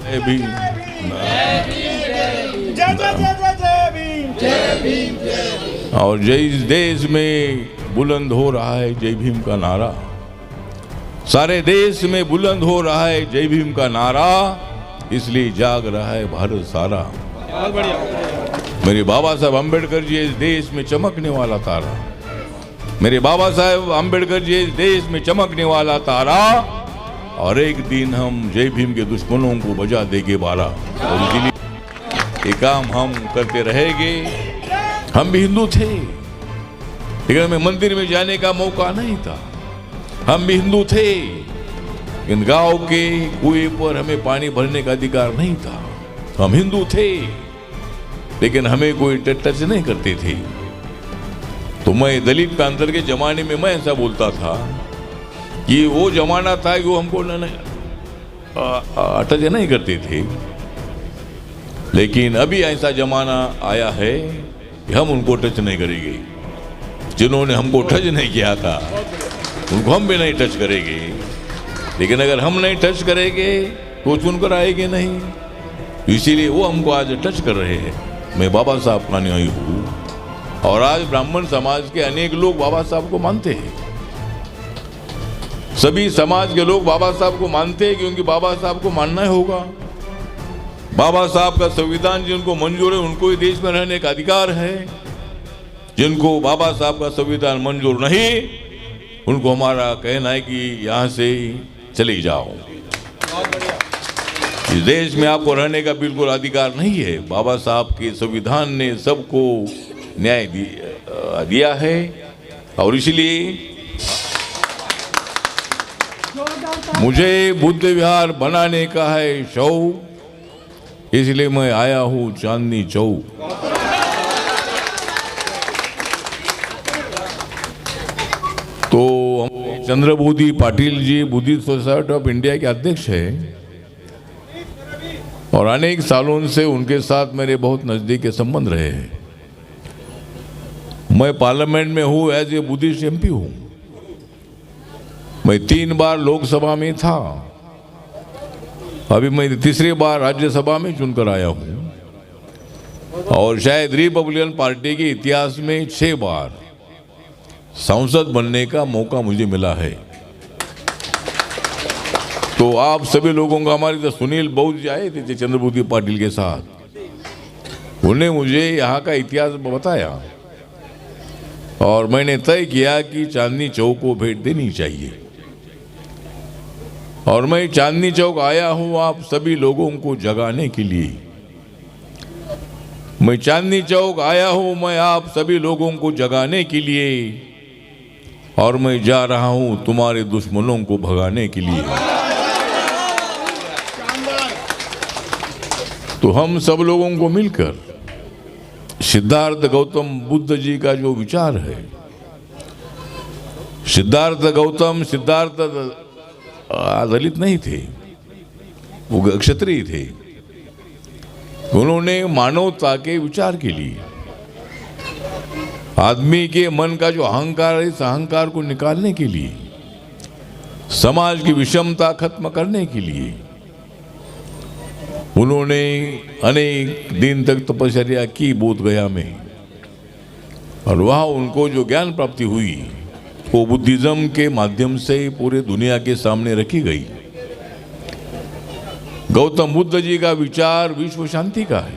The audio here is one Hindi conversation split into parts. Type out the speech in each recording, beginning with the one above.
जय भीम। और जय इस देश में बुलंद हो रहा है जय भीम का नारा, सारे देश में बुलंद हो रहा है जय भीम का नारा, इसलिए जाग रहा है भारत सारा। मेरे बाबा साहब अम्बेडकर जी इस देश में चमकने वाला तारा, मेरे बाबा साहब अम्बेडकर जी इस देश में चमकने वाला तारा, और एक दिन हम जय भीम के दुश्मनों को बजा देंगे बारा। और इसलिए ये काम हम करते रहेंगे। हम भी हिंदू थे, लेकिन हमें मंदिर में जाने का मौका नहीं था। हम भी हिंदू थे, इन गांव के कुएं पर हमें पानी भरने का अधिकार नहीं था। हम हिंदू थे, लेकिन हमें कोई टच नहीं करते थे। तो मैं दलित प्रांतर के जमाने में मैं ऐसा बोलता था कि वो जमाना था कि वो हमको टच नहीं करते थे, लेकिन अभी ऐसा जमाना आया है कि हम उनको टच नहीं करेंगे। जिन्होंने हमको टच नहीं किया था उनको हम भी नहीं टच करेंगे, लेकिन अगर हम नहीं टच करेंगे तो चुनकर आएंगे नहीं। इसीलिए वो हमको आज टच कर रहे हैं। मैं बाबा साहब का अनुयायी हूँ, और आज ब्राह्मण समाज के अनेक लोग बाबा साहब को मानते हैं। सभी समाज के लोग बाबा साहब को मानते हैं, क्योंकि बाबा साहब को मानना ही होगा। बाबा साहब का संविधान जिनको मंजूर है उनको ही देश में रहने का अधिकार है। जिनको बाबा साहब का संविधान मंजूर नहीं, उनको हमारा कहना है कि यहाँ से चले जाओ। इस देश में आपको रहने का बिल्कुल अधिकार नहीं है। बाबा साहब के संविधान ने सबको न्याय दिया है, और इसलिए मुझे बुद्ध विहार बनाने का है शौक, इसलिए मैं आया हूँ चांदनी चौक। तो चंद्रबोधी Patil ji Buddhist society of India के अध्यक्ष हैं, और अनेक सालों से उनके साथ मेरे बहुत नज़दीक के संबंध रहे हैं। मैं पार्लियामेंट में हूँ, एज ए बुद्धिस्ट एमपी हूँ। मैं 3 बार लोकसभा में था, अभी मैं तीसरी बार राज्यसभा में चुनकर आया हूँ, और शायद रिपब्लिकन पार्टी के इतिहास में 6 बार सांसद बनने का मौका मुझे मिला है। तो आप सभी लोगों का, हमारे तो सुनील बहुत जी आए थे चंद्रबोधी पाटिल के साथ, उन्हें मुझे यहाँ का इतिहास बताया, और मैंने तय किया कि चांदनी चौक को भेंट देनी चाहिए। और मैं चांदनी चौक आया हूँ आप सभी लोगों को जगाने के लिए। मैं चांदनी चौक आया हूँ मैं आप सभी लोगों को जगाने के लिए, और मैं जा रहा हूँ तुम्हारे दुश्मनों को भगाने के लिए। तो हम सब लोगों को मिलकर सिद्धार्थ गौतम बुद्ध जी का जो विचार है, सिद्धार्थ दलित नहीं थे, वो क्षत्रिय थे। उन्होंने मानवता के विचार के लिए, आदमी के मन का जो अहंकार है, इस अहंकार को निकालने के लिए, समाज की विषमता खत्म करने के लिए उन्होंने अनेक दिन तक तपस्या की बोध गया में, और वहाँ उनको जो ज्ञान प्राप्ति हुई वो बुद्धिज्म के माध्यम से पूरे दुनिया के सामने रखी गई। गौतम बुद्ध जी का विचार विश्व शांति का है।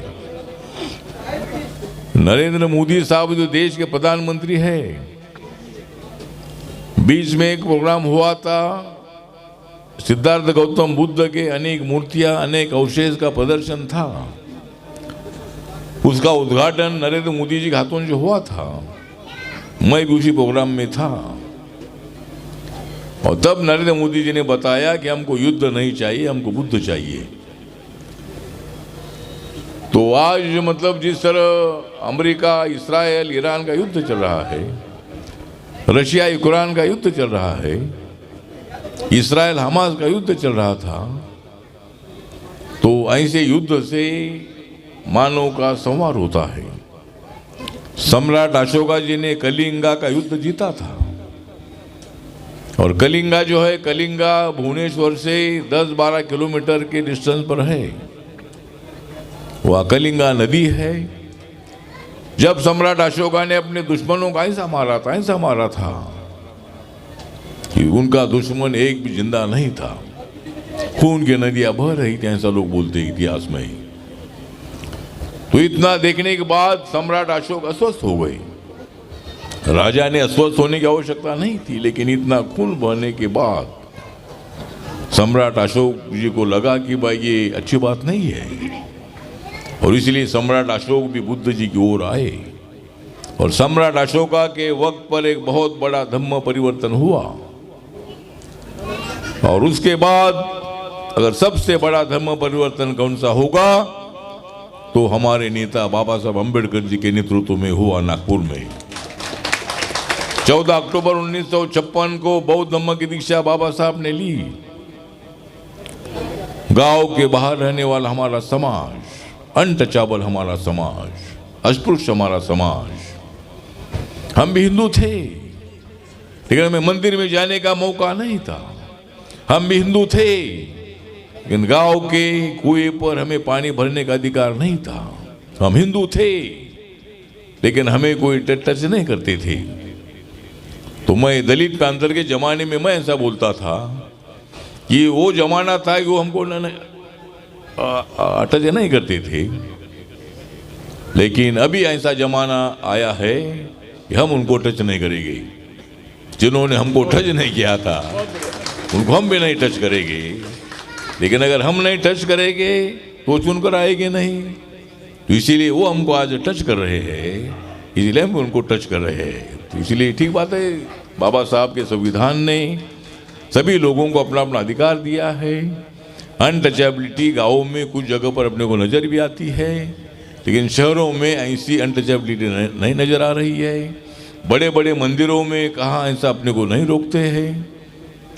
नरेंद्र मोदी साहब जो देश के प्रधानमंत्री हैं, बीच में एक प्रोग्राम हुआ था, सिद्धार्थ गौतम बुद्ध के अनेक मूर्तियां, अनेक अवशेष का प्रदर्शन था। उसका उद्घाटन नरेंद्र मोदी जी के हाथों से हुआ था। मैं भी उसी प्रोग्राम में था, और तब नरेंद्र मोदी जी ने बताया कि हमको युद्ध नहीं चाहिए, हमको बुद्ध चाहिए। तो आज मतलब जिस तरह अमेरिका, इस्राएल, ईरान का युद्ध चल रहा है, रशिया यूक्रेन का युद्ध चल रहा है, इस्राएल हमास का युद्ध चल रहा था, तो ऐसे युद्ध से मानव का संहार होता है। सम्राट अशोका जी ने कलिंगा का युद्ध जीता था, और कलिंगा जो है, कलिंगा भुवनेश्वर से 10-12 किलोमीटर के डिस्टेंस पर है। वह कलिंगा नदी है। जब सम्राट अशोका ने अपने दुश्मनों का ऐसा मारा था कि उनका दुश्मन एक भी जिंदा नहीं था, खून की नदियां बह रही थी, ऐसा लोग बोलते हैं इतिहास में। तो इतना देखने के बाद सम्राट अशोक अस्वस्थ हो गए। राजा ने अस्वस्थ होने की आवश्यकता नहीं थी, लेकिन इतना खून बहने के बाद सम्राट अशोक जी को लगा कि भाई ये अच्छी बात नहीं है, और इसलिए सम्राट अशोक भी बुद्ध जी की ओर आए। और सम्राट अशोका के वक्त पर एक बहुत बड़ा धम्म परिवर्तन हुआ। और उसके बाद अगर सबसे बड़ा धर्म परिवर्तन कौन सा होगा, तो हमारे नेता बाबा साहब अम्बेडकर जी के नेतृत्व में हुआ नागपुर में। 14 अक्टूबर 1956 को बौद्ध धम्म की दीक्षा बाबा साहब ने ली। गांव के बाहर रहने वाला हमारा समाज, अनटचेबल हमारा समाज, अस्पृश्य हमारा समाज, हम भी हिंदू थे लेकिन हमें मंदिर में जाने का मौका नहीं था। हम भी हिंदू थे लेकिन गांव के कुएं पर हमें पानी भरने का अधिकार नहीं था। हम हिंदू थे लेकिन हमें कोई टच नहीं करते थे। तो मैं दलित प्रांतर के जमाने में मैं ऐसा बोलता था कि वो जमाना था कि वो हमको टच नहीं करते थे, लेकिन अभी ऐसा जमाना आया है कि हम उनको टच नहीं करेंगे। जिन्होंने हमको टच नहीं किया था उनको हम भी नहीं टच करेंगे, लेकिन अगर हम नहीं टच करेंगे तो चुनकर आएंगे नहीं। तो इसीलिए वो हमको आज टच कर रहे हैं, इसीलिए हम उनको टच कर रहे हैं। तो इसीलिए ठीक बात है, बाबा साहब के संविधान ने सभी लोगों को अपना अपना अधिकार दिया है। अनटचेबिलिटी गाँवों में कुछ जगह पर अपने को नज़र भी आती है, लेकिन शहरों में ऐसी अनटचेबिलिटी नहीं नज़र आ रही है। बड़े बड़े मंदिरों में कहाँ ऐसा अपने को नहीं रोकते हैं।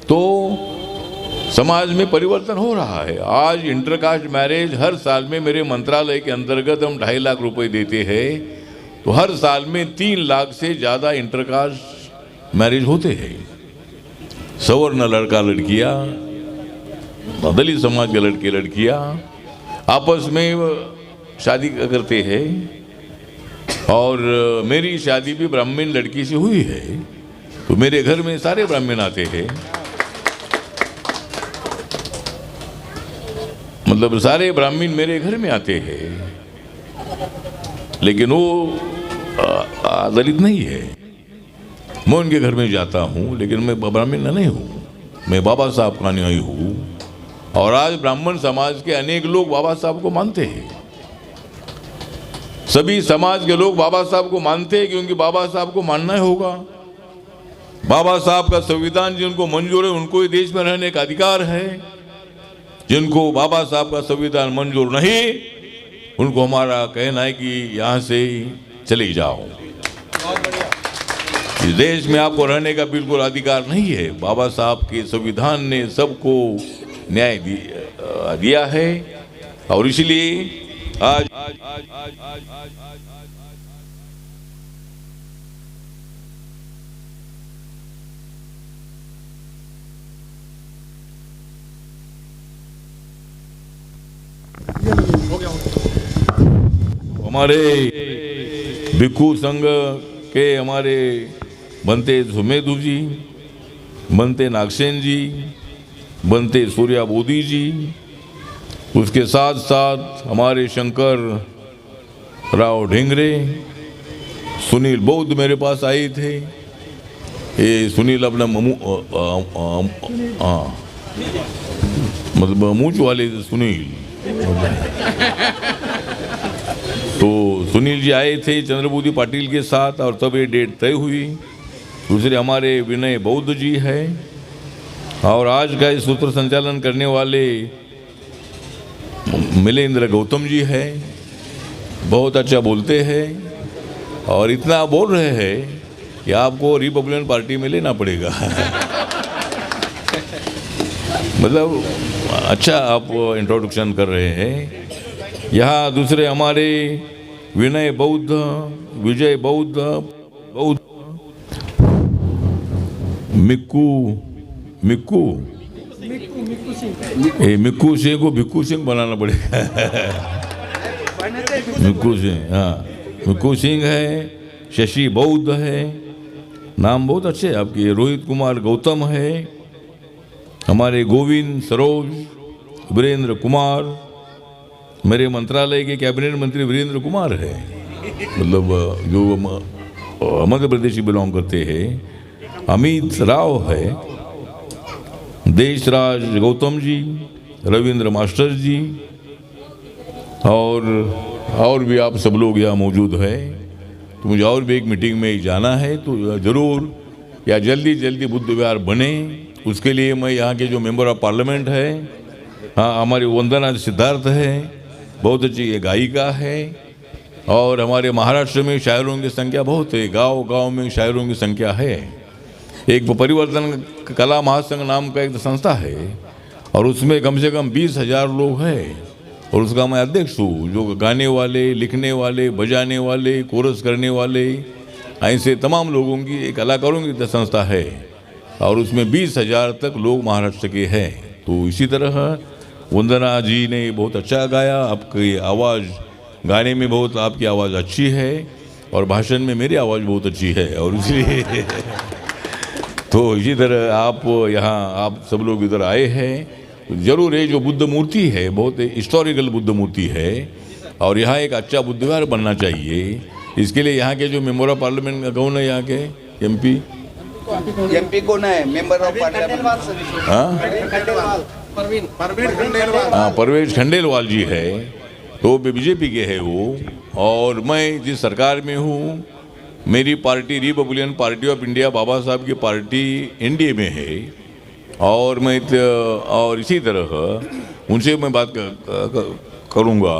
तो समाज में परिवर्तन हो रहा है। आज इंटरकास्ट मैरिज हर साल में मेरे मंत्रालय के अंतर्गत हम 2.5 लाख रुपए देते हैं, तो हर साल में 3 लाख से ज़्यादा इंटरकास्ट मैरिज होते हैं। सवर्ण लड़का लड़कियाँ, दलित समाज के लड़के लड़कियाँ आपस में शादी करते हैं। और मेरी शादी भी ब्राह्मण लड़की से हुई है, तो मेरे घर में सारे ब्राह्मण आते हैं, मतलब सारे ब्राह्मण मेरे घर में आते हैं, लेकिन वो दलित नहीं है। मैं उनके घर में जाता हूँ लेकिन मैं ब्राह्मण नहीं हूँ, मैं बाबा साहब का अनुयायी हूँ। और आज ब्राह्मण समाज के अनेक लोग बाबा साहब को मानते हैं। सभी समाज के लोग बाबा साहब को मानते हैं क्योंकि बाबा साहब को मानना ही होगा। बाबा साहब का संविधान जिनको मंजूर है उनको ही देश में रहने का अधिकार है। जिनको बाबा साहब का संविधान मंजूर नहीं, उनको हमारा कहना है कि यहाँ से चले जाओ। इस देश में आपको रहने का बिल्कुल अधिकार नहीं है। बाबा साहब के संविधान ने सबको न्याय दिया है, और इसलिए आज हमारे भिक्षु संघ के हमारे बनते सुमेधु जी, बनते नागसेन जी, बनते सूर्या बोधी जी, उसके साथ साथ हमारे शंकर राव ढेंगरे, सुनील बौद्ध मेरे पास आए थे। ये सुनील अपना मतलब मूंछ वाले सुनील, तो सुनील जी आए थे चंद्रबोधी पाटिल के साथ, और तब ये डेट तय हुई। दूसरे हमारे विनय बौद्ध जी है, और आज का इस सूत्र संचालन करने वाले मिलेंद्र गौतम जी है। बहुत अच्छा बोलते हैं और इतना बोल रहे हैं कि आपको रिपब्लिकन पार्टी में लेना पड़ेगा। मतलब अच्छा आप इंट्रोडक्शन कर रहे हैं। यहाँ दूसरे हमारे विनय बौद्ध, विजय बौद्ध, मिक्कू मिक्कू मिक्कू सिंह को भिक्कू सिंह बनाना पड़ेगा। मिक्कू सिंह, हाँ मिक्कू सिंह है, शशि बौद्ध है, नाम बहुत अच्छे हैं आपके। रोहित कुमार गौतम है, हमारे गोविंद सरोज, वीरेंद्र कुमार, मेरे मंत्रालय के कैबिनेट मंत्री वीरेंद्र कुमार है, मतलब जो मध्य प्रदेश से बिलोंग करते हैं। अमित राव है, देशराज गौतम जी, रविंद्र मास्टर जी, और भी आप सब लोग यहाँ मौजूद हैं। तो मुझे और भी एक मीटिंग में जाना है, तो ज़रूर या जल्दी बुद्ध विहार बने, उसके लिए मैं यहाँ के जो मेंबर ऑफ पार्लियामेंट है, हाँ हमारी वंदना सिद्धार्थ है, बहुत अच्छी ये गायिका है, और हमारे महाराष्ट्र में शायरों की संख्या बहुत है, गांव में शायरों की संख्या है। एक परिवर्तन कला महासंघ नाम का एक संस्था है, और उसमें कम से कम 20,000 लोग हैं, और उसका मैं अध्यक्ष हूँ। जो गाने वाले, लिखने वाले, बजाने वाले, कोरस करने वाले, ऐसे तमाम लोगों की एक कलाकारों की संस्था है, और उसमें 20,000 तक लोग महाराष्ट्र के हैं। तो इसी तरह वंदना जी ने बहुत अच्छा गाया, आपकी आवाज़ गाने में बहुत, आपकी आवाज़ अच्छी है, और भाषण में मेरी आवाज़ बहुत अच्छी है, और इसलिए तो इसी तरह आप यहाँ, आप सब लोग इधर आए हैं, जरूर है। जो बुद्ध मूर्ति है बहुत हिस्टोरिकल बुद्ध मूर्ति है, और यहाँ एक अच्छा बुद्ध विहार बनना चाहिए। इसके लिए यहाँ के जो मेंबर ऑफ पार्लियामेंट कौन है, यहाँ के एमपी कौन है, मेंबर ऑफ पार्लियामेंट? हाँ परवेज खंडेलवाल जी है, तो बीजेपी के है वो, और मैं जिस सरकार में हूँ, मेरी party Republican party of India, Babasaheb की पार्टी एनडीए में है, और मैं और इसी तरह उनसे मैं बात करूँगा।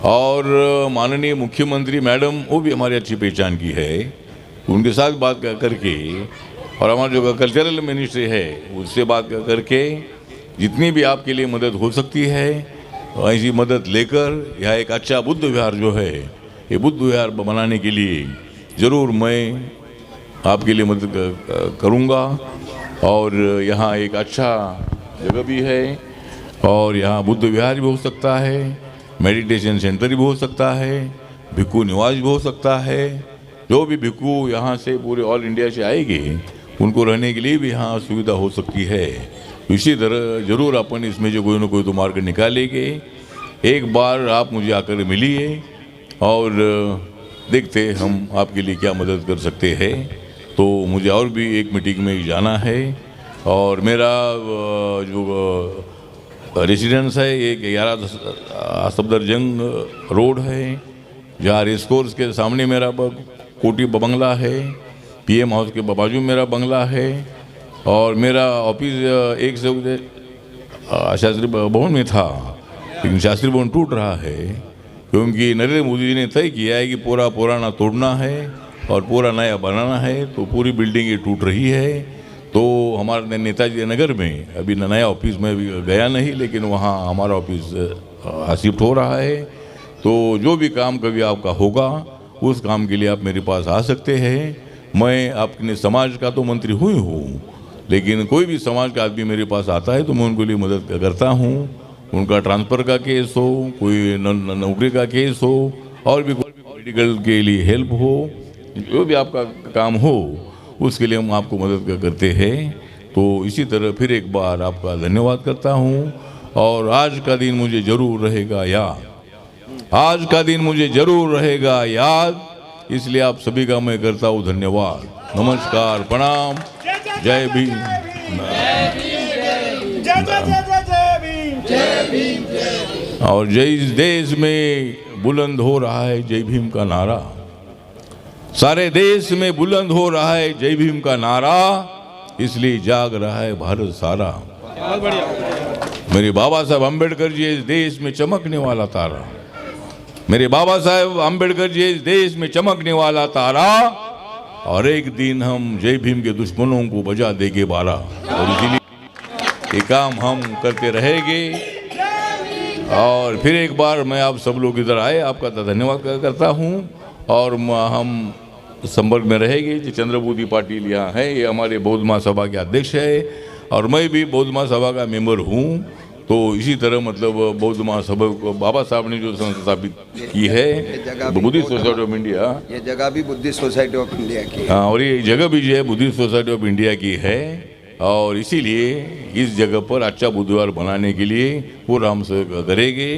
और माननीय मुख्यमंत्री मैडम, वो भी हमारी अच्छी पहचान की है, उनके साथ बात करके, और हमारा जो कल्चरल मिनिस्ट्री है उससे बात करके, जितनी भी आपके लिए मदद हो सकती है ऐसी मदद लेकर यहाँ एक अच्छा बुद्ध विहार जो है, ये बुद्ध विहार बनाने के लिए ज़रूर मैं आपके लिए मदद करूँगा। और यहाँ एक अच्छा जगह भी है, और यहाँ बुद्ध विहार भी हो सकता है, मेडिटेशन सेंटर भी हो सकता है, भिक्खू निवास भी हो सकता है। जो भी भिक्खू यहाँ से पूरे ऑल इंडिया से आएंगे, उनको रहने के लिए भी यहाँ सुविधा हो सकती है। इसी तरह ज़रूर अपन इसमें जो कोई ना कोई तो मार्ग निकालेंगे। एक बार आप मुझे आकर मिलिए, और देखते हम आपके लिए क्या मदद कर सकते हैं। तो मुझे और भी एक मीटिंग में जाना है, और मेरा जो रेसिडेंस है एक 11 सफदरजंग रोड है, जहाँ रेस कोर्स के सामने मेरा कोठी बंगला है, पीएम हाउस के बाजू मेरा बंगला है, और मेरा ऑफिस एक से शास्त्री भवन में था, लेकिन शास्त्री भवन टूट रहा है, क्योंकि नरेंद्र मोदी जी ने तय किया है कि पूरा पुराना तोड़ना है और पूरा नया बनाना है। तो पूरी बिल्डिंग ये टूट रही है। तो हमारे नेताजी नगर में अभी नया ऑफिस में भी गया नहीं, लेकिन वहाँ हमारा ऑफिस शिफ्ट हो रहा है। तो जो भी काम कभी आपका होगा, उस काम के लिए आप मेरे पास आ सकते हैं। मैं अपने समाज का तो मंत्री हुई हूँ, लेकिन कोई भी समाज का आदमी मेरे पास आता है तो मैं उनके लिए मदद करता हूँ। उनका ट्रांसफ़र का केस हो, कोई नौकरी का केस हो, और भी कोई मेडिकल के लिए हेल्प हो, जो भी आपका काम हो, उसके लिए हम आपको मदद करते हैं। तो इसी तरह फिर एक बार आपका धन्यवाद करता हूँ। और आज का दिन मुझे ज़रूर रहेगा याद, आज का दिन मुझे ज़रूर रहेगा याद, इसलिए आप सभी का मैं करता हूँ धन्यवाद। नमस्कार, प्रणाम, जय भीम। और जय इस देश में बुलंद हो रहा है जय भीम का नारा, सारे देश में बुलंद हो रहा है जय भीम का नारा, इसलिए जाग रहा है भारत सारा। मेरे बाबा साहब अम्बेडकर जी इस देश में चमकने वाला तारा, मेरे बाबा साहब अम्बेडकर जी इस देश में चमकने वाला तारा, और एक दिन हम जय भीम के दुश्मनों को बजा देंगे बारा। और इसीलिए ये काम हम करते रहेंगे। और फिर एक बार मैं आप सब लोग इधर आए, आपका धन्यवाद करता हूँ। और हम संपर्क में रहेंगे। चंद्रबूदी पाटिल यहाँ है, ये हमारे बौद्ध महासभा के अध्यक्ष है। और मैं भी बौद्ध महासभा का मेंबर हूँ। तो इसी तरह मतलब बौद्ध महासभा को बाबा साहब ने जो संस्थापित की है बुद्धिस्ट सोसाइटी ऑफ इंडिया, ये जगह भी बुद्धिस्ट सोसाइटी ऑफ इंडिया की है। हाँ, और ये जगह भी जो है बुद्धिस्ट सोसाइटी ऑफ इंडिया की है। और इसीलिए इस जगह पर अच्छा बुधवार बनाने के लिए पूरा हम सब करेंगे।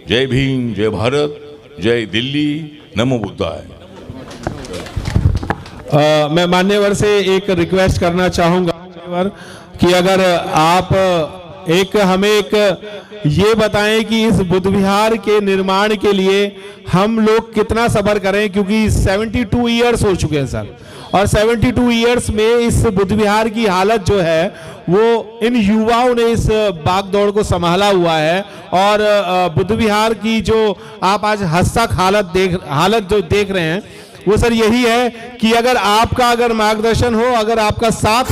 जय भीम, जय भारत, जय दिल्ली, नमो बुद्धाय। मैं मान्यवर से एक रिक्वेस्ट करना चाहूँगा कि अगर आप हमें ये बताएं कि इस बुद्ध विहार के निर्माण के लिए हम लोग कितना सब्र करें, क्योंकि 72 ईयर्स हो चुके हैं सर, और 72 ईयर्स में इस बुद्ध विहार की हालत जो है वो इन युवाओं ने इस बागदौड़ को संभाला हुआ है। और बुद्ध विहार की जो आप आज हस्तक हालत जो देख रहे हैं वो सर यही है कि अगर आपका मार्गदर्शन हो, अगर आपका साथ